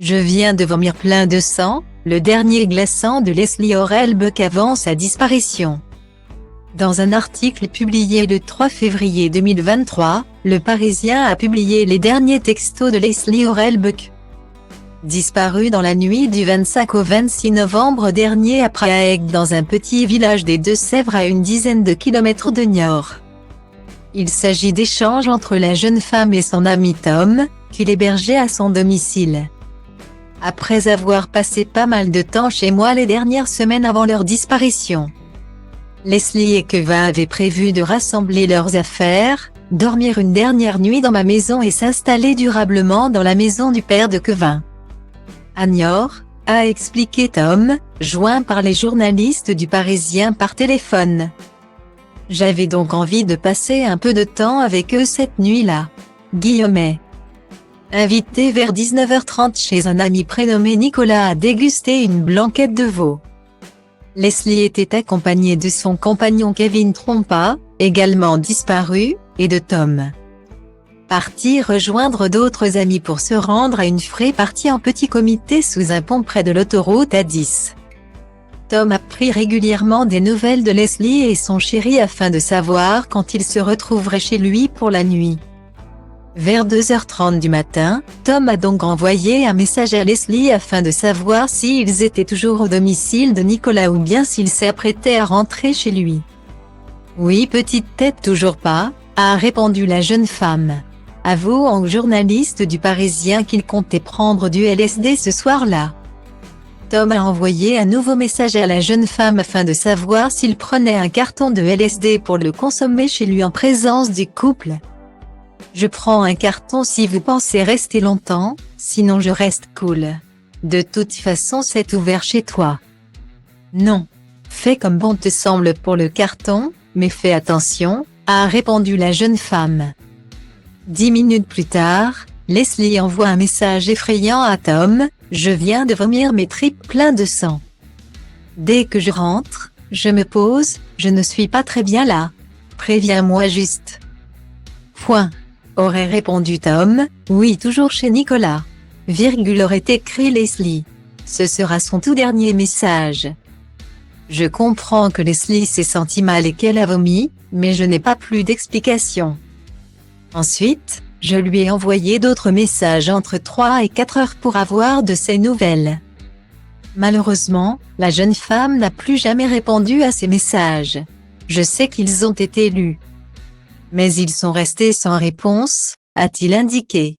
Je viens de vomir plein de sang, le dernier glaçant de Leslie Orelbeck avant sa disparition. Dans un article publié le 3 février 2023, Le Parisien a publié les derniers textos de Leslie Orelbeck. Disparue dans la nuit du 25 au 26 novembre dernier à Prague dans un petit village des Deux-Sèvres à une dizaine de kilomètres de Niort. Il s'agit d'échanges entre la jeune femme et son ami Tom, qui l'hébergeait à son domicile. Après avoir passé pas mal de temps chez moi les dernières semaines avant leur disparition. Leslie et Kevin avaient prévu de rassembler leurs affaires, dormir une dernière nuit dans ma maison et s'installer durablement dans la maison du père de Kevin. À Niort, a expliqué Tom, joint par les journalistes du Parisien par téléphone. J'avais donc envie de passer un peu de temps avec eux cette nuit-là. Guillemets. Invité vers 19h30 chez un ami prénommé Nicolas à déguster une blanquette de veau. Leslie était accompagnée de son compagnon Kevin Trompa, également disparu, et de Tom. Parti rejoindre d'autres amis pour se rendre à une frais partie en petit comité sous un pont près de l'autoroute A10. Tom a pris régulièrement des nouvelles de Leslie et son chéri afin de savoir quand il se retrouverait chez lui pour la nuit. Vers 2h30 du matin, Tom a donc envoyé un message à Leslie afin de savoir s'ils étaient toujours au domicile de Nicolas ou bien s'il s'apprêtait à rentrer chez lui. Oui, petite tête, toujours pas, a répondu la jeune femme, avouant au journaliste du Parisien qu'il comptait prendre du LSD ce soir-là. Tom a envoyé un nouveau message à la jeune femme afin de savoir s'il prenait un carton de LSD pour le consommer chez lui en présence du couple. Je prends un carton si vous pensez rester longtemps, sinon je reste cool. De toute façon c'est ouvert chez toi. Non. Fais comme bon te semble pour le carton, mais fais attention, a répondu la jeune femme. 10 minutes plus tard, Leslie envoie un message effrayant à Tom, je viens de vomir mes tripes pleins de sang. Dès que je rentre, je me pose, je ne suis pas très bien là. Préviens-moi juste. Point. Aurait répondu Tom, oui toujours chez Nicolas. Aurait écrit Leslie. Ce sera son tout dernier message. Je comprends que Leslie s'est sentie mal et qu'elle a vomi, mais je n'ai pas plus d'explications. Ensuite, je lui ai envoyé d'autres messages entre 3 et 4 heures pour avoir de ses nouvelles. Malheureusement, la jeune femme n'a plus jamais répondu à ces messages. Je sais qu'ils ont été lus. Mais ils sont restés sans réponse, a-t-il indiqué.